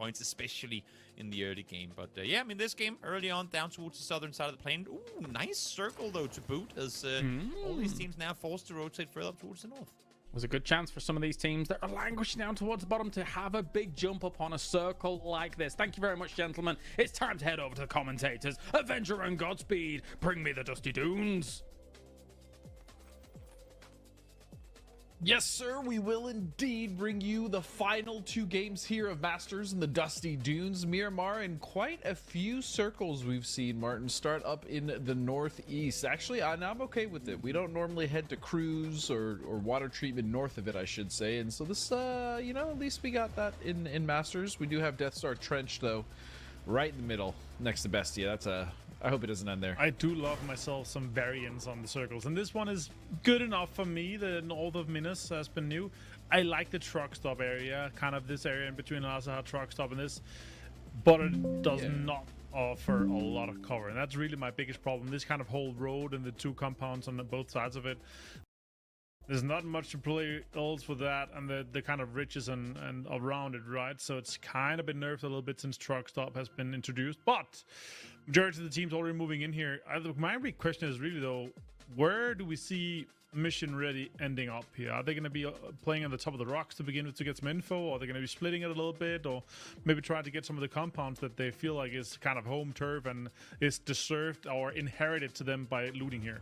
points, especially in the early game. But yeah, I mean, this game early on down towards the southern side of the plane. Ooh, nice circle though to boot, as all these teams now forced to rotate further up towards the north. Was a good chance for some of these teams that are languishing down towards the bottom to have a big jump up on a circle like this. Thank you very much, gentlemen. It's time to head over to the commentators. Avenger and Godspeed, bring me the Dusty Dunes. Yes, sir, we will indeed bring you the final 2 games here of Masters in the Dusty Dunes. Miramar in quite a few circles we've seen, Martin, start up in the northeast. Actually, I'm okay with it. We don't normally head to cruise or water treatment north of it, I should say. And so this, you know, at least we got that in Masters. We do have Death Star Trench, though, right in the middle next to Bestia. That's I hope it doesn't end there. I do love myself some variants on the circles, and this one is good enough for me. The North of Minas has been new. I like the truck stop area, kind of this area in between Asaha truck stop and this, but it does not offer a lot of cover, and that's really my biggest problem. This kind of whole road and the 2 compounds on both sides of it. There's not much to play else with that, and the kind of ridges and around it, right? So it's kind of been nerfed a little bit since truck stop has been introduced, but majority of the teams already moving in here. My big question is really, though, where do we see Mission Ready ending up here? Are they going to be playing on the top of the rocks to begin with to get some info, or are they going to be splitting it a little bit, or maybe trying to get some of the compounds that they feel like is kind of home turf and is deserved or inherited to them by looting here?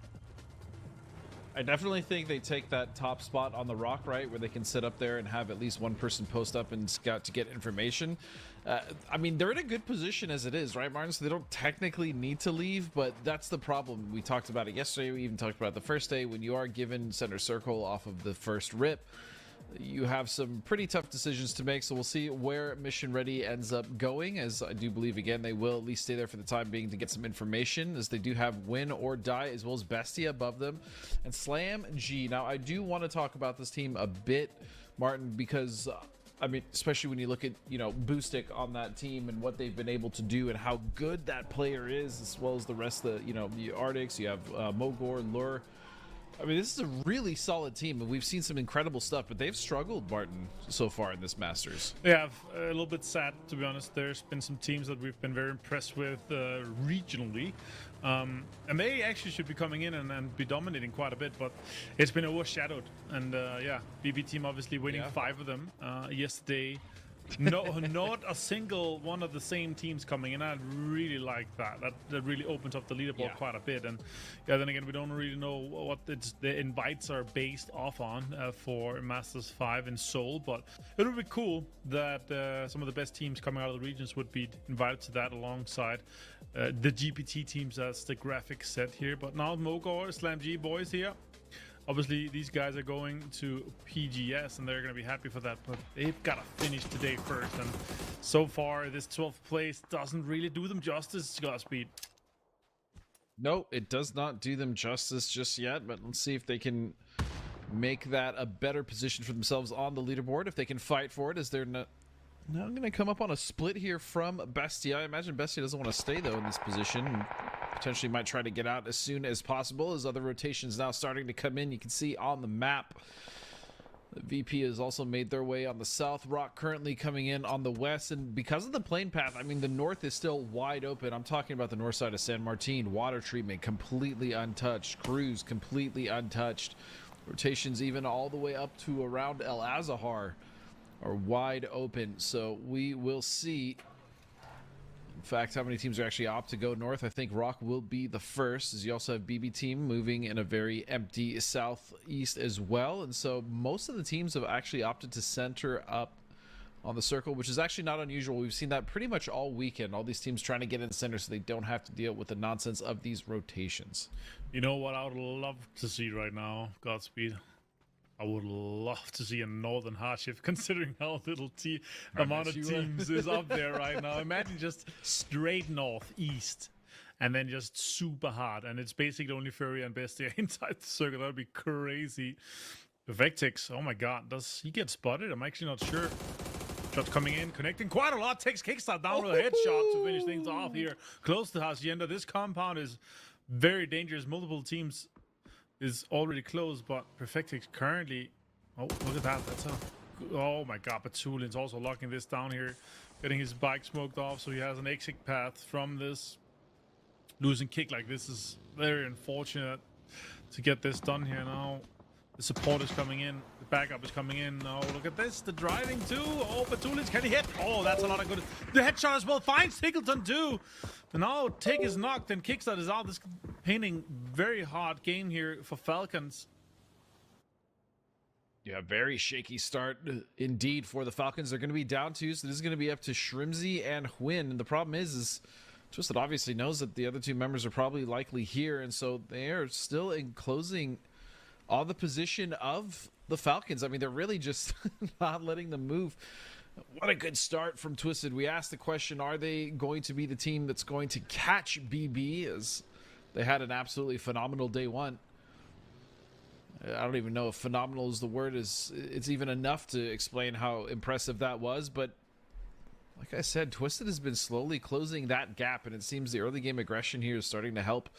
I definitely think they take that top spot on the rock, right, where they can sit up there and have at least one person post up and scout to get information. I mean, they're in a good position as it is, right, Martin? So they don't technically need to leave, but that's the problem. We talked about it yesterday. We even talked about it the first day. When you are given center circle off of the first rip, you have some pretty tough decisions to make, so we'll see where Mission Ready ends up going, as I do believe, again, they will at least stay there for the time being to get some information, as they do have Win or Die, as well as Bestia above them, and Slam G. Now, I do want to talk about this team a bit, Martin, because, I mean, especially when you look at, you know, Boostic on that team and what they've been able to do and how good that player is, as well as the rest of the, you know, the Arctics, you have Mogor, Lure. I mean, this is a really solid team, and we've seen some incredible stuff, but they've struggled, Martin, so far in this Masters. Yeah, a little bit sad, to be honest. There's been some teams that we've been very impressed with regionally, and they actually should be coming in and be dominating quite a bit, but it's been overshadowed. And yeah, BB team obviously winning 5 of them yesterday. No, not a single one of the same teams coming in. I really like that. That really opens up the leaderboard quite a bit. And yeah, then again, we don't really know what the invites are based off on for Masters 5 in Seoul, but it would be cool that some of the best teams coming out of the regions would be invited to that alongside the GPT teams, as the graphics said here. But now Mogor, Slam G boys here. Obviously, these guys are going to PGS, and they're going to be happy for that, but they've got to finish today first. And so far, this 12th place doesn't really do them justice, Godspeed. No, it does not do them justice just yet, but let's see if they can make that a better position for themselves on the leaderboard, if they can fight for it, as they're not... Now I'm going to come up on a split here from Bestia. I imagine Bestia doesn't want to stay, though, in this position. And potentially might try to get out as soon as possible, as other rotations now starting to come in. You can see on the map, the VP has also made their way on the south. Rock currently coming in on the west. And because of the plane path, I mean, the north is still wide open. I'm talking about the north side of San Martin. Water treatment completely untouched. Cruise completely untouched. Rotations even all the way up to around El Azahar are wide open, so we will see, in fact, how many teams are actually opt to go north. I think Rock will be the first, as you also have BB team moving in a very empty southeast as well, and so most of the teams have actually opted to center up on the circle, which is actually not unusual. We've seen that pretty much all weekend, all these teams trying to get in the center so they don't have to deal with the nonsense of these rotations. You know what I would love to see right now, Godspeed? I would love to see a Northern Hardship, considering how little amount of teams is up there right now. Imagine just straight northeast and then just super hard. And it's basically only Fury and Bestia inside the circle. That would be crazy. Vectix, oh my god, does he get spotted? I'm actually not sure. Shots coming in, connecting quite a lot. Takes Kickstart down with a headshot to finish things off here. Close to Hacienda. This compound is very dangerous. Multiple teams is already closed, but Perfectix currently... Oh, look at that. That's a... Oh my god, Batulin's also locking this down here. getting his bike smoked off, so he has an exit path from this. Losing kick like this is very unfortunate to get this done here now. The support is coming in. The backup is coming in. Oh, look at this. The driving too. Oh, Batulis, can he hit? Oh, that's a lot of good. The headshot as well. Finds Tickleton too. And now Tick is knocked and Kickstart is out. This painting very hard game here for Falcons. Yeah, very shaky start indeed for the Falcons. They're going to be down 2, so this is going to be up to Shrimzy and Hwin. And the problem is Twisted obviously knows that the other 2 members are probably likely here, and so they are still enclosing all the position of the Falcons. I mean, they're really just not letting them move. What a good start from Twisted. We asked the question, are they going to be the team that's going to catch BB, as they had an absolutely phenomenal day 1. I don't even know if phenomenal is the word, it's even enough to explain how impressive that was, but like I said, Twisted has been slowly closing that gap, and it seems the early game aggression here is starting to help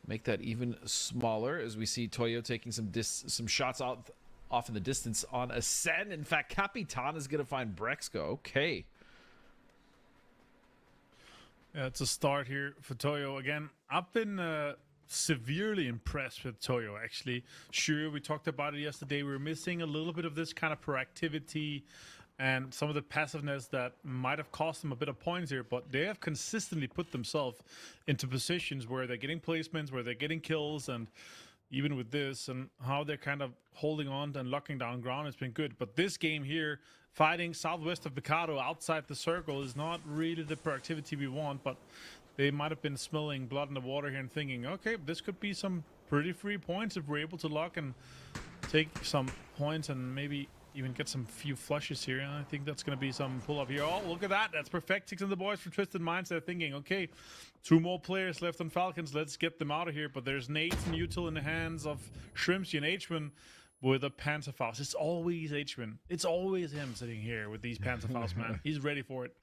make that even smaller, as we see Toyo taking some shots off in the distance on Ascend. In fact, Capitan is going to find Brexco. Okay. Yeah, it's a start here for Toyo. Again, I've been severely impressed with Toyo, actually. Sure, we talked about it yesterday. We were missing a little bit of this kind of proactivity and some of the passiveness that might have cost them a bit of points here, but they have consistently put themselves into positions where they're getting placements, where they're getting kills, and even with this and how they're kind of holding on and locking down ground, it's been good. But this game here, fighting southwest of Mikado outside the circle, is not really the proactivity we want, but they might have been smelling blood in the water here and thinking, okay, this could be some pretty free points if we're able to lock and take some points and maybe even get some few flushes here. And I think that's going to be some pull-up here. Oh, look at that. That's perfect. 6 on the boys for Twisted Minds. They're thinking, okay, 2 more players left on Falcons. Let's get them out of here. But there's Nate and Util in the hands of Shrimpsy and H1 with a Panzerfaust. It's always H1. It's always him sitting here with these Panzerfaust, man. He's ready for it.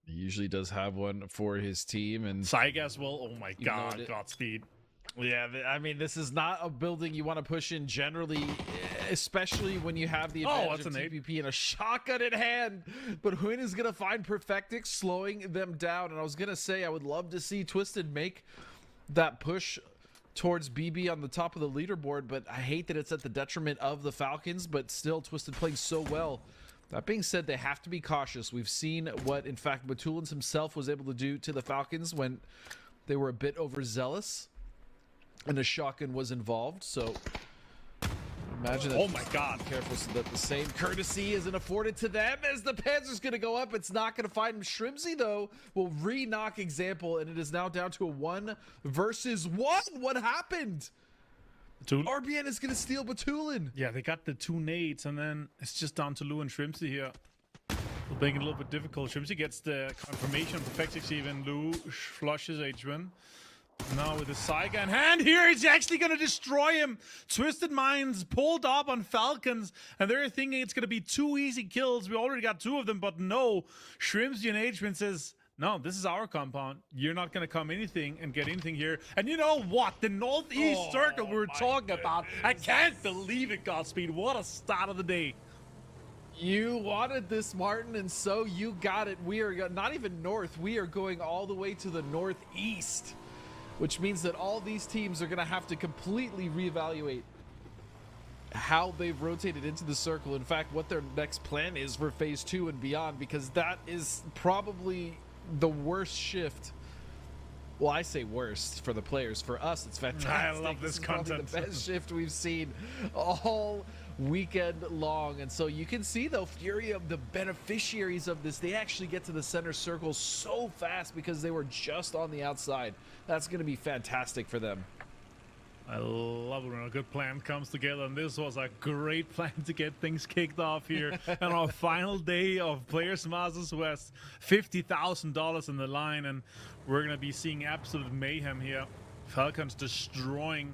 He usually does have one for his team. And Saiga as well. Oh my God, Godspeed. Yeah, I mean, this is not a building you want to push in generally, especially when you have the advantage of TPP and a shotgun in hand. But Hwin is going to find Perfectix, slowing them down. And I was going to say, I would love to see Twisted make that push towards BB on the top of the leaderboard, but I hate that it's at the detriment of the Falcons, but still Twisted playing so well. That being said, they have to be cautious. We've seen what, in fact, Batulins himself was able to do to the Falcons when they were a bit overzealous and a shotgun was involved. So imagine that. Oh my God. Careful so that the same courtesy isn't afforded to them as the Panzer's going to go up. It's not going to find him. Shrimzy, though, will re-knock Example, and it is now down to a 1 versus 1. What happened? RBN is going to steal Batulin. Yeah, they got the 2 nades, and then it's just down to Lou and Shrimzy here. They'll make it a little bit difficult. Shrimzy gets the confirmation of Perfectix even. Lou flushes H1. Now with the Saiga in hand here, he's actually going to destroy him. Twisted Minds pulled up on Falcons, and they're thinking it's going to be 2 easy kills. We already got 2 of them, but no. Shrimzy and H1 says, no, this is our compound. You're not going to come anything and get anything here. And you know what? The Northeast Circle we were talking about. I can't believe it, Godspeed. What a start of the day. You wanted this, Martin, and so you got it. We are not even north. We are going all the way to the northeast, which means that all these teams are going to have to completely reevaluate how they've rotated into the circle. In fact, what their next plan is for phase 2 and beyond, because that is probably the worst shift. Well, I say worst for the players. For us, it's fantastic. I love this content. The best shift we've seen all weekend long. And so you can see, though, Fury of the beneficiaries of this, they actually get to the center circle so fast because they were just on the outside. That's going to be fantastic for them. I love it when a good plan comes together, and this was a great plan to get things kicked off here on our final day of Players Masters West. $50,000 in the line, and we're going to be seeing absolute mayhem here. Falcons destroying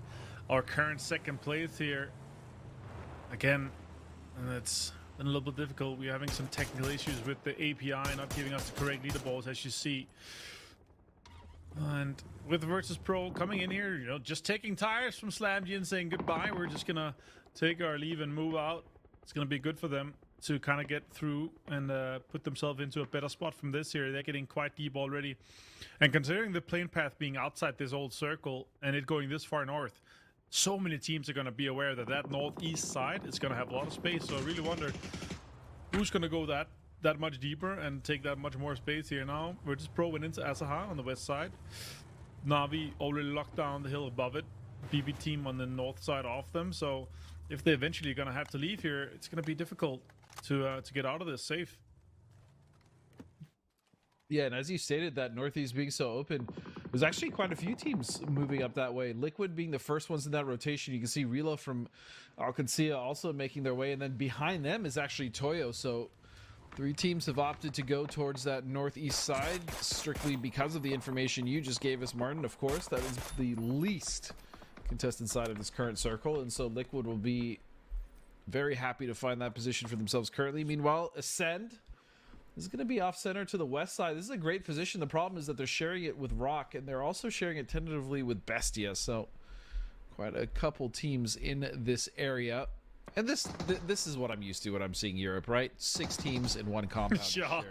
our current second place here. Again, and it's been a little bit difficult. We're having some technical issues with the API not giving us the correct leaderboards, as you see. And with Virtus Pro coming in here, you know, just taking tires from SlamG and saying goodbye. We're just gonna take our leave and move out. It's gonna be good for them. to kind of get through and put themselves into a better spot from this here. They're getting quite deep already. And considering the plane path being outside this old circle and it going this far north, so many teams are going to be aware that that northeast side is going to have a lot of space. So I really wonder who's going to go that much deeper and take that much more space here now. Virtus Pro went into Asaha on the west side. Na'Vi already locked down the hill above it. BB team on the north side off them. So if they're eventually going to have to leave here, it's going to be difficult to get out of this safe. Yeah, and as you stated, that northeast being so open, there's actually quite a few teams moving up that way. Liquid being the first ones in that rotation. You can see Relo from Alcancia also making their way, and then behind them is actually Toyo. So 3 teams have opted to go towards that northeast side, strictly because of the information you just gave us, Martin. Of course, that is the least contested side of this current circle, and so Liquid will be very happy to find that position for themselves currently. Meanwhile, Ascend is going to be off center to the west side. This is a great position. The problem is that they're sharing it with Rock, and they're also sharing it tentatively with Bestia, so quite a couple teams in this area. And this is what I'm used to when I'm seeing Europe, right? 6 teams in one compound. Sure.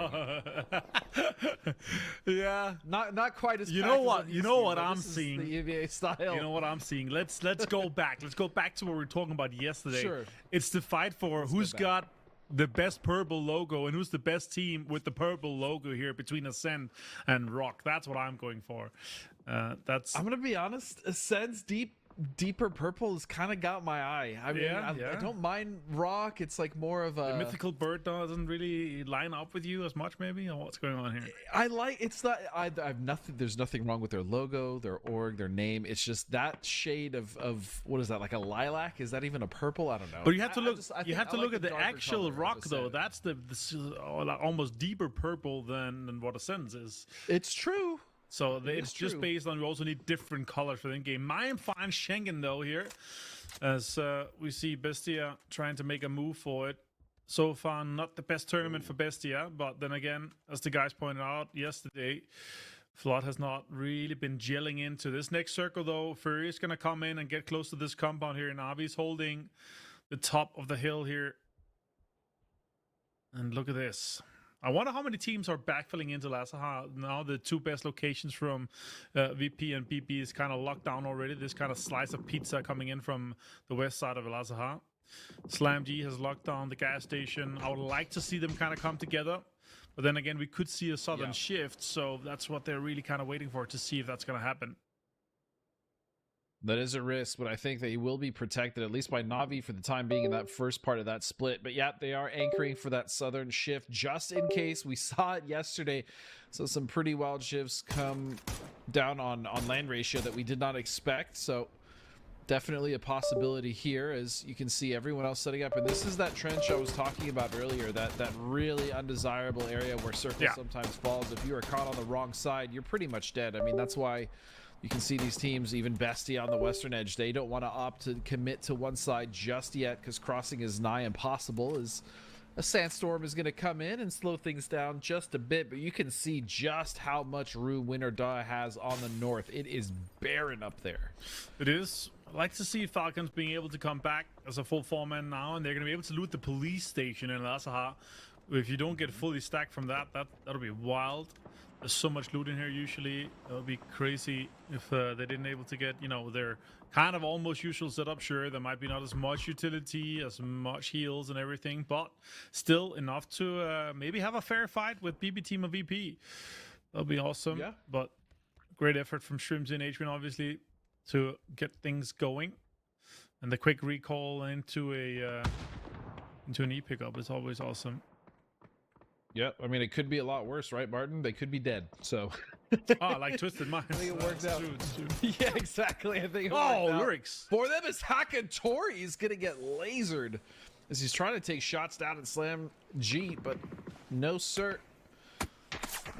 Yeah. Not quite as. You know what I'm seeing. The EVA style. You know what I'm seeing. Let's go back. Let's go back to what we were talking about yesterday. Sure. It's the fight for who's got the best purple logo and who's the best team with the purple logo here between Ascend and Rock. That's what I'm going for. I'm gonna be honest. Ascend's deeper purple has kind of got my eye. I mean, I don't mind Rock. It's like more of a the mythical bird doesn't really line up with you as much, maybe. Or what's going on here? I like. It's not. I've nothing. There's nothing wrong with their logo, their org, their name. It's just that shade of what is that? Like a lilac? Is that even a purple? I don't know. But you have to look. You have to like look at the actual color, Rock, though. That's the almost deeper purple than what Ascend's is. It's true. So it's just based on, we also need different colors for the in-game. Mayim finds Schengen, though, here. As we see Bestia trying to make a move for it. So far, not the best tournament for Bestia. But then again, as the guys pointed out yesterday, Flood has not really been gelling into this next circle, though. Fury is going to come in and get close to this compound here. Navi's holding the top of the hill here. And look at this. I wonder how many teams are backfilling into Lasaha. Now the 2 best locations from VP and BP is kind of locked down already. This kind of slice of pizza coming in from the west side of Lasaha. Slam G has locked down the gas station. I would like to see them kind of come together. But then again, we could see a sudden shift. So that's what they're really kind of waiting for, to see if that's going to happen. That is a risk, but I think that he will be protected, at least by Na'Vi for the time being in that first part of that split. But yeah, they are anchoring for that southern shift just in case. We saw it yesterday. So some pretty wild shifts come down on land ratio that we did not expect. So definitely a possibility here, as you can see everyone else setting up. And this is that trench I was talking about earlier, that really undesirable area where circle sometimes falls. If you are caught on the wrong side, you're pretty much dead. I mean, that's why you can see these teams, even Bestia on the western edge, they don't want to opt to commit to one side just yet, because crossing is nigh impossible, as a sandstorm is going to come in and slow things down just a bit. But you can see just how much room Winter Da has on the north. It is barren up there. It is. I'd like to see Falcons being able to come back as a full 4-man now, and they're going to be able to loot the police station in Lasaha. If you don't get fully stacked from that'll be wild. There's so much loot in here usually. It would be crazy if they didn't able to get, their kind of almost usual setup. Sure, there might be not as much utility, as much heals and everything, but still enough to maybe have a fair fight with BB team of VP. That'll be awesome. Yeah. But great effort from Shrimps and H1, obviously, to get things going. And the quick recall into an E pickup is always awesome. Yeah, I mean, it could be a lot worse, right, Martin? They could be dead, so. Like Twisted Minds. I think it worked out. True. Yeah, exactly. I think it worked out. Lyrics. For them, is Hakatori is going to get lasered as he's trying to take shots down at Slam G, but no cert.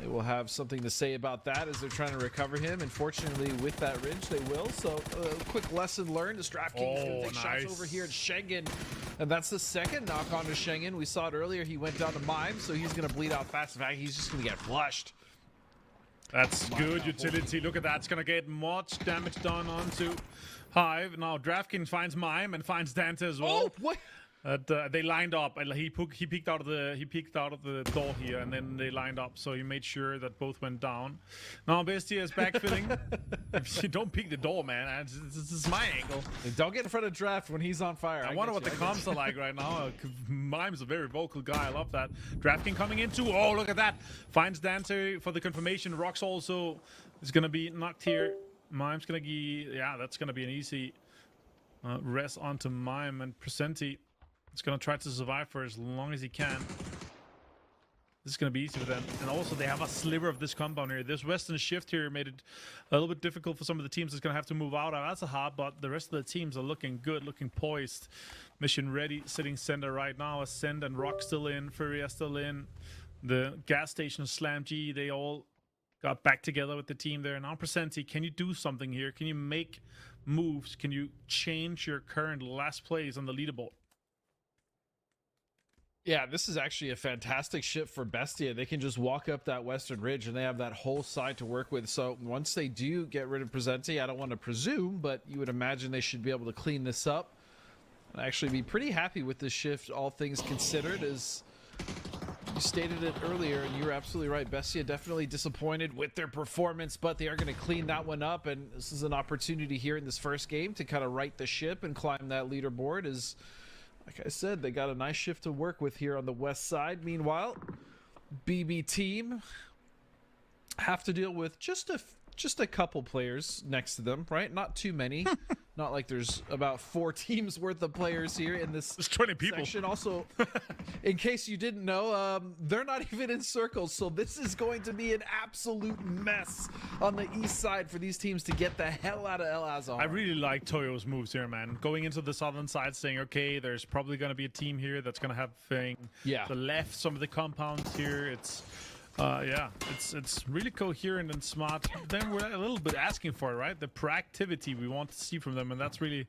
They will have something to say about that as they're trying to recover him. And fortunately, with that ridge, they will. So, a quick lesson learned. As DraftKings is going to take shots over here at Schengen. And that's the second knock on to Schengen. We saw it earlier. He went down to Mayim, so he's going to bleed out fast. In fact, he's just going to get flushed. That's good utility. Look at that. It's going to get much damage done onto Hive. Now, DraftKings finds Mayim and finds Dante as well. Oh, what? They lined up, and he peeked out of the door here, and then they lined up. So he made sure that both went down. Now Bestia is backfilling. You don't peek the door, man. This is my angle. Don't get in front of Draft when he's on fire. I wonder what the comms are like right now. Mime's a very vocal guy. I love that. Draftkin coming in too. Oh, look at that. Finds Dante for the confirmation. Rox also is going to be knocked here. Mime's going to be... Yeah, that's going to be an easy res onto Mime. And Presenti is going to try to survive for as long as he can. This is going to be easy for them. And also, they have a sliver of this compound here. This western shift here made it a little bit difficult for some of the teams that's going to have to move out. That's a hard, but the rest of the teams are looking good, looking poised. Mission ready, sitting center right now. Ascend and Rock still in. Furia still in. The gas station, Slam G, they all got back together with the team there. Now, Presenti, can you do something here? Can you make moves? Can you change your current last plays on the leaderboard? Yeah, this is actually a fantastic shift for Bestia. They can just walk up that western ridge and they have that whole side to work with. So once they do get rid of Presenti, I don't want to presume, but you would imagine they should be able to clean this up and actually be pretty happy with this shift, all things considered. As you stated it earlier, and you were absolutely right, Bestia definitely disappointed with their performance, but they are going to clean that one up, and this is an opportunity here in this first game to kind of right the ship and climb that leaderboard. As like I said, they got a nice shift to work with here on the west side. Meanwhile, BB team have to deal with just a couple players next to them, right? Not too many. Not like there's about 4 teams worth of players here in this. There's 20 people. Section. Also, in case you didn't know, they're not even in circles, so this is going to be an absolute mess on the east side for these teams to get the hell out of El Azhar. I really like Toyo's moves here, man. Going into the southern side, saying, okay, there's probably going to be a team here that's going to have the left, some of the compounds here. It's it's really coherent and smart. Then we're a little bit asking for it, right? The proactivity we want to see from them, and that's really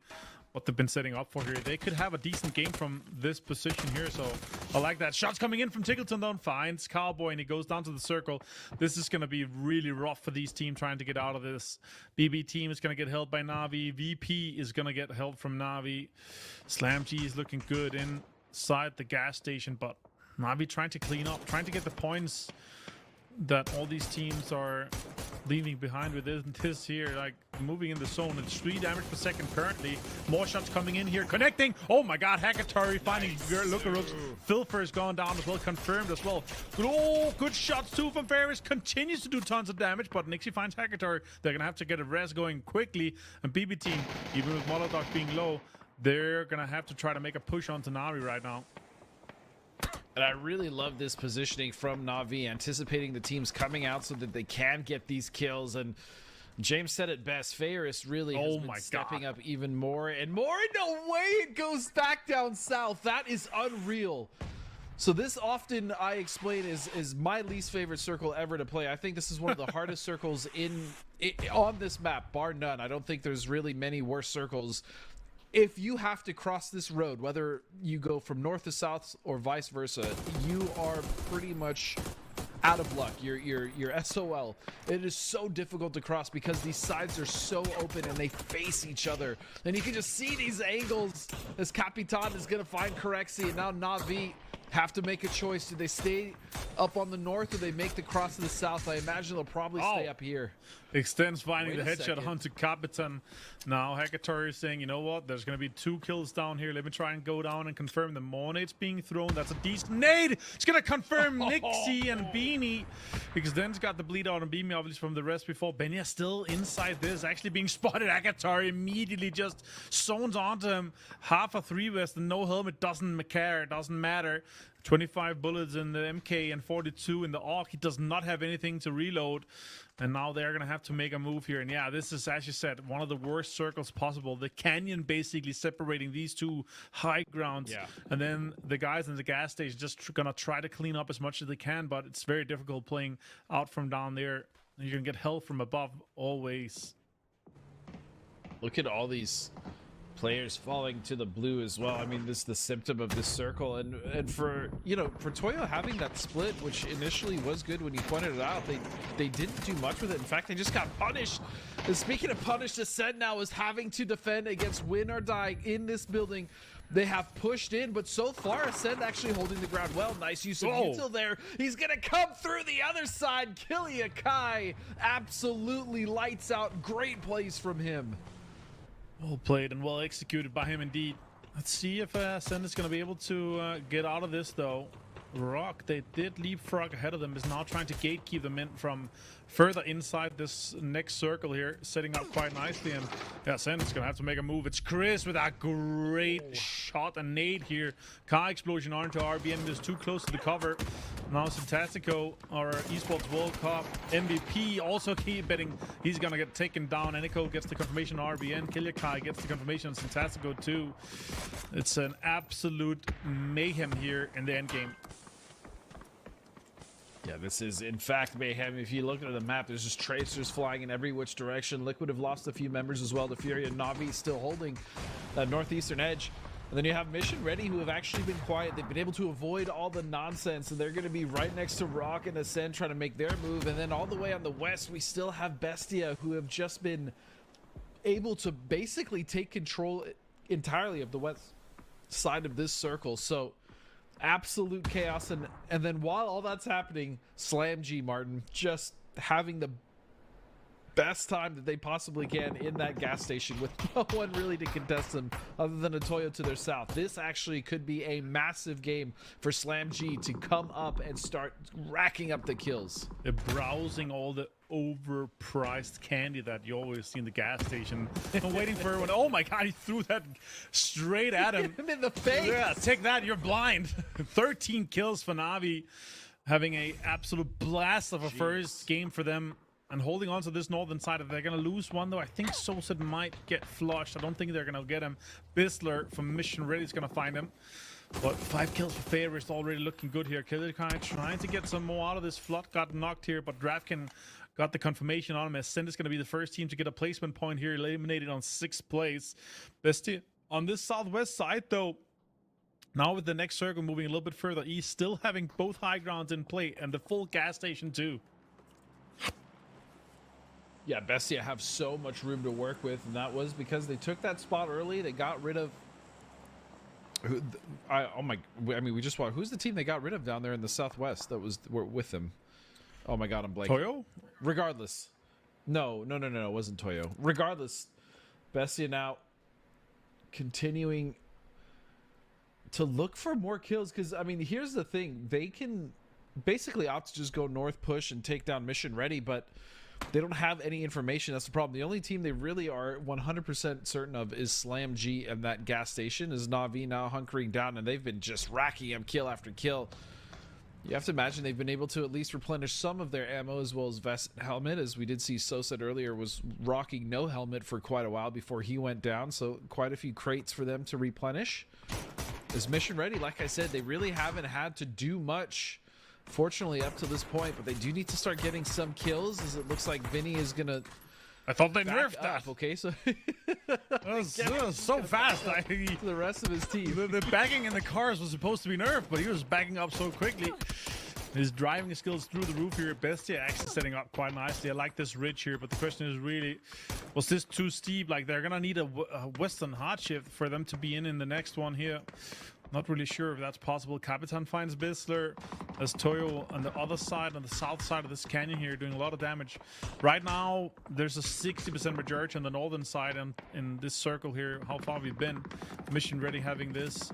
what they've been setting up for here. They could have a decent game from this position here, so I like that. Shots coming in from Tickleton, though, finds Cowboy, and he goes down to the circle. This is going to be really rough for these teams trying to get out of this. BB team is going to get held by Na'Vi. VP is going to get held from Na'Vi. Slam G is looking good inside the gas station, but Na'Vi trying to clean up, trying to get the points that all these teams are leaving behind with this here, like moving in the zone. It's 3 damage per second currently. More shots coming in here, connecting. Oh my god, Hackatari finding Lookarooks. Filfer has gone down as well, confirmed as well. Good shots too from Ferris. Continues to do tons of damage, but Nixie finds Hackatari. They're gonna have to get a res going quickly. And BB team, even with Molotov being low, they're gonna have to try to make a push onto Na'Vi right now. And I really love this positioning from Na'Vi, anticipating the teams coming out so that they can get these kills. And James said it best, Ferris really has been stepping up even more and more. No way it goes back down south. That is unreal. So this often I explain is my least favorite circle ever to play. I think this is one of the hardest circles on this map, bar none. I don't think there's really many worse circles. If you have to cross this road, whether you go from north to south or vice versa, you are pretty much out of luck. You're SOL. It is so difficult to cross because these sides are so open and they face each other. And you can just see these angles as Capitan is going to find Corexi, and now Na'Vi have to make a choice. Do they stay up on the north or they make the cross to the south? I imagine they'll probably stay up here. Extends finding the headshot onto Capitan. Now Hackatari is saying, you know what, there's going to be 2 kills down here. Let me try and go down and confirm the more nades being thrown. That's a decent nade. It's going to confirm Nixie and Beanie, because Den's got the bleed out on Beanie obviously from the rest before. Benya still inside this, actually being spotted. Hackatari immediately just zones onto him. Half a 3 vest and no helmet, doesn't care, doesn't matter. 25 bullets in the MK and 42 in the AUG. He does not have anything to reload. And now they're going to have to make a move here. And yeah, this is, as you said, one of the worst circles possible. The canyon basically separating these 2 high grounds. Yeah. And then the guys in the gas station just going to try to clean up as much as they can. But it's very difficult playing out from down there. You're going to get hell from above always. Look at all these players falling to the blue as well. I mean, this is the symptom of this circle, and for for Toyo having that split, which initially was good when you pointed it out, they didn't do much with it. In fact, they just got punished. And speaking of punished, Ascend now is having to defend against win or die in this building. They have pushed in, but so far Ascend actually holding the ground well. Nice use of util there. He's gonna come through the other side. Killia Kai absolutely lights out. Great plays from him. Well played and well executed by him indeed. Let's see if Ascend is going to be able to get out of this though. Rock, they did leapfrog ahead of them, is now trying to gatekeep them in from further inside this next circle here, setting up quite nicely. And yeah, Ascend is going to have to make a move. It's Chris with that great shot and nade here. Car explosion onto RBN, is too close to the cover. Now Syntastico, our Esports World Cup MVP, also keep betting he's going to get taken down. Eniko gets the confirmation on RBN. Killia Kai gets the confirmation on Syntastico too. It's an absolute mayhem here in the end game. Yeah, this is in fact mayhem. If you look at the map, there's just tracers flying in every which direction. Liquid have lost a few members as well. The Fury and Navi still holding that northeastern edge. And then you have Mission Ready, who have actually been quiet. They've been able to avoid all the nonsense, and they're going to be right next to Rock and Ascend trying to make their move. And then all the way on the west, we still have Bestia, who have just been able to basically take control entirely of the west side of this circle. So absolute chaos. And then while all that's happening, Slam G, Martin, just having the best time that they possibly can in that gas station with no one really to contest them other than a Toyo to their south. This actually could be a massive game for Slam G to come up and start racking up the kills. They're browsing all the overpriced candy that you always see in the gas station. I'm waiting for everyone. Oh my god, he threw that straight at him. Hit him in the face. Yeah, take that, you're blind. 13 kills for Navi, having a absolute blast of a first game for them. And holding on to this northern side. If they're going to lose one, though, I think Soset might get flushed. I don't think they're going to get him. Bisler from Mission Ready is going to find him. But 5 kills for Favor is already looking good here. Killia Kai trying to get some more out of this. Flood got knocked here, but Drafkin got the confirmation on him. Ascend is going to be the first team to get a placement point here. Eliminated on 6th place. Bestia on this southwest side, though. Now with the next circle moving a little bit further east, still having both high grounds in play and the full gas station, too. Yeah, Bestia have so much room to work with, and that was because they took that spot early. They got rid of... we just watched. Who's the team they got rid of down there in the southwest that were with them? Oh my god, I'm blanking. Toyo? Regardless. No, it wasn't Toyo. Regardless, Bestia now continuing to look for more kills, because, I mean, here's the thing. They can basically opt to just go north, push, and take down Mission Ready, but they don't have any information. That's the problem. The only team they really are 100% certain of is Slam G, and that gas station is Na'Vi now hunkering down, and they've been just racking him kill after kill. You have to imagine they've been able to at least replenish some of their ammo as well as vest and helmet, as we did see Soset earlier was rocking no helmet for quite a while before he went down, so quite a few crates for them to replenish. Is Mission Ready, like I said, they really haven't had to do much, fortunately, up to this point, but they do need to start getting some kills, as it looks like Vinny is gonna... I thought they nerfed that. Okay, so that was so fast. The rest of his team. The backing in the cars was supposed to be nerfed, but he was backing up so quickly. His driving skills through the roof here. Bestia actually setting up quite nicely. I like this ridge here, but the question is really, was this too steep? Like, they're gonna need a western hardship for them to be in the next one here. Not really sure if that's possible. Capitan finds Bisler as Toyo on the other side, on the south side of this canyon here, doing a lot of damage. Right now, there's a 60% majority on the northern side, and in this circle here, how far we've been. Mission Ready having this.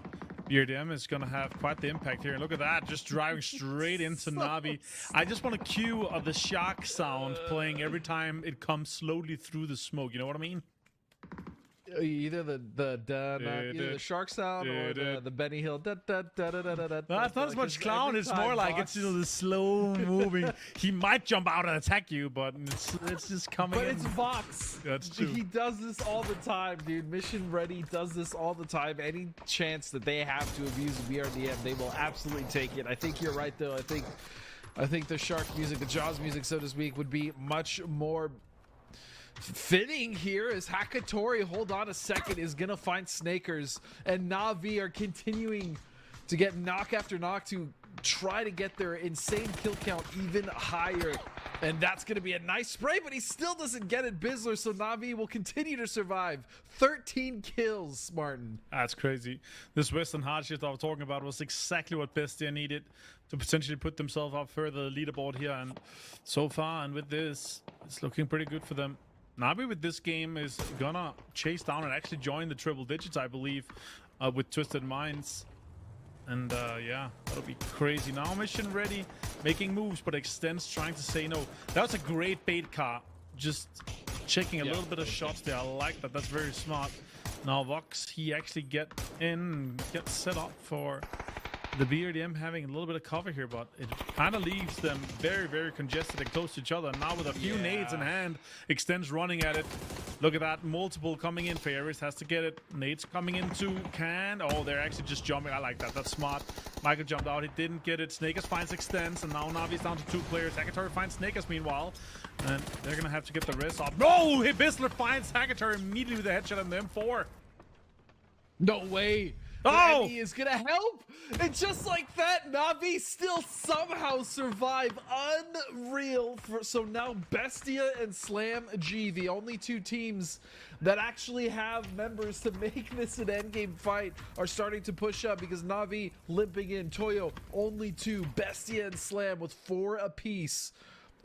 BRDM is going to have quite the impact here. Look at that, just driving straight into Navi. I just want a cue of the shock sound playing every time it comes slowly through the smoke. You know what I mean? Either the shark sound or the Benny Hill. That's not as much clown. It's more like it's the slow moving. He might jump out and attack you, but it's just coming. But it's Vox. That's true. He does this all the time, dude. Mission Ready does this all the time. Any chance that they have to abuse BRDM, they will absolutely take it. I think you're right, though. I think the shark music, the Jaws music, so to speak, would be much more fitting here as Hakatori, hold on a second, is gonna find Snakers, and Na'Vi are continuing to get knock after knock to try to get their insane kill count even higher. And that's going to be a nice spray, but he still doesn't get it, Bizzler, so Na'Vi will continue to survive. 13 kills, Martin. That's crazy. This Western hardship I was talking about was exactly what Bestia needed to potentially put themselves up further the leaderboard here. And so far, and with this, it's looking pretty good for them. Na'Vi with this game is gonna chase down and actually join the triple digits, I believe, with Twisted Minds. And yeah, that'll be crazy. Now mission ready, making moves, but Extends trying to say no. That was a great bait car. Just checking a little bit of shots there. I like that. That's very smart. Now Vox, he actually gets set up for the BRDM having a little bit of cover here, but it kind of leaves them very, very congested and close to each other. Now with a few nades in hand, Extends running at it. Look at that, multiple coming in. Ferris has to get it. Nades coming into can. Oh, they're actually just jumping. I like that. That's smart. Michael jumped out. He didn't get it. Snakers finds Extends, and now Navi's down to 2 players. Hakatori finds Snakers meanwhile, and they're gonna have to get the rest off. No! Hey, Bizzler finds Hakatori immediately with a headshot on the M4. No way. Oh! Eddie is gonna help, and just like that, Na'Vi still somehow survive. Unreal. So now Bestia and Slam G, the only 2 teams that actually have members to make this an endgame fight, are starting to push up because Na'Vi limping in. Toyo only 2. Bestia and Slam with 4 apiece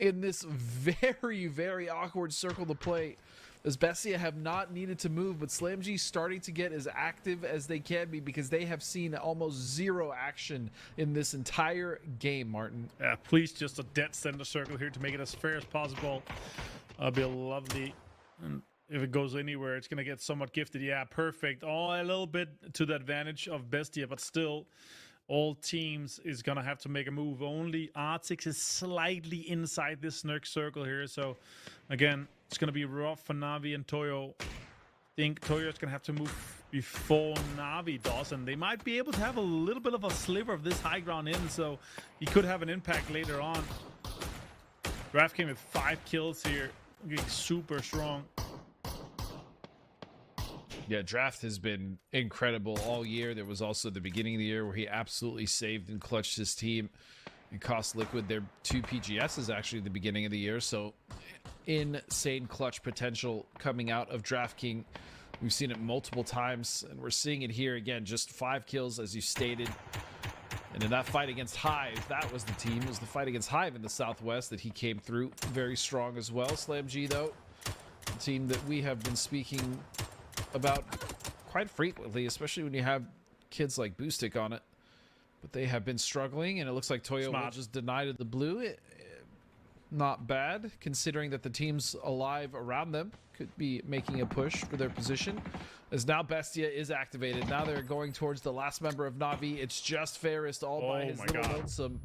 in this very, very awkward circle to play, as Bestia have not needed to move, but SlamG starting to get as active as they can be because they have seen almost 0 action in this entire game, Martin. Yeah, please just a dead center circle here to make it as fair as possible. That'll be lovely. And if it goes anywhere, it's going to get somewhat gifted. Yeah, perfect. Oh, a little bit to the advantage of Bestia, but still, all teams is going to have to make a move. Only Artix is slightly inside this Snurk circle here. So, again, it's going to be rough for Na'Vi and Toyo. I think Toyo's going to have to move before Na'Vi does, and they might be able to have a little bit of a sliver of this high ground in, so he could have an impact later on. Draft came with 5 kills here, getting super strong. Yeah, Draft has been incredible all year. There was also the beginning of the year where he absolutely saved and clutched his team and cost Liquid their 2 PGSs actually at the beginning of the year. So insane clutch potential coming out of DraftKings. We've seen it multiple times, and we're seeing it here again. Just 5 kills, as you stated. And in that fight against Hive, that was the team. It was the fight against Hive in the Southwest that he came through very strong as well. Slam G, though, the team that we have been speaking about quite frequently, especially when you have kids like Boostic on it. But they have been struggling, and it looks like Toyo will just deny to the blue. Not bad, considering that the teams alive around them could be making a push for their position. As now Bestia is activated. Now they're going towards the last member of Na'Vi. It's just Ferris all by his little lonesome.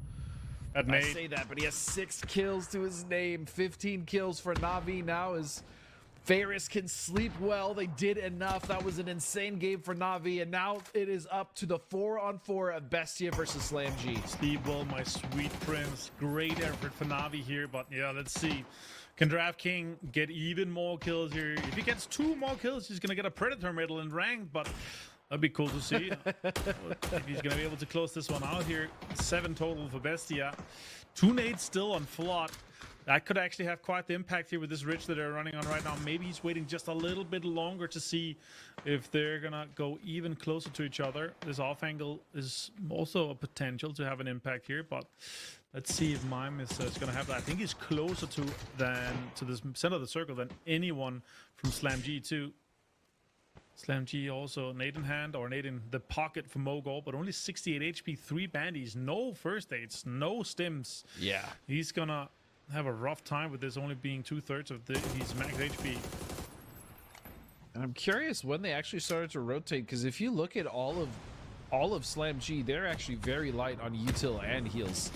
I say that, but he has 6 kills to his name. 15 kills for Na'Vi now as Ferris can sleep well. They did enough. That was an insane game for Na'Vi, and now it is up to the 4-on-4 of Bestia versus Slam G. Steve Will, my sweet prince. Great effort for Na'Vi here, but yeah, let's see. Can DraftKings get even more kills here? If he gets 2 more kills, he's going to get a Predator medal in ranked, but that'd be cool to see. If he's going to be able to close this one out here. 7 total for Bestia. 2 nades still on Flood. That could actually have quite the impact here with this ridge that they're running on right now. Maybe he's waiting just a little bit longer to see if they're going to go even closer to each other. This off angle is also a potential to have an impact here, but let's see if Mime is going to have that. I think he's closer to the center of the circle than anyone from Slam G too. Slam G also nade in hand, or nade in the pocket for Mogul, but only 68 HP, 3 bandies, no first aids, no stims. Yeah. He's going to have a rough time with this only being 2/3 of his max HP. And I'm curious when they actually started to rotate, because if you look at all of Slam G, they're actually very light on util and heals.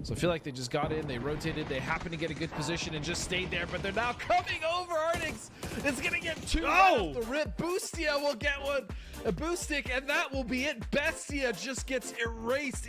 So I feel like they just got in, they rotated, they happened to get a good position and just stayed there, but they're now coming over. Arnix is gonna get 2 off the rip. Boostia will get one, a Boostic, and that will be it. Bestia just gets erased.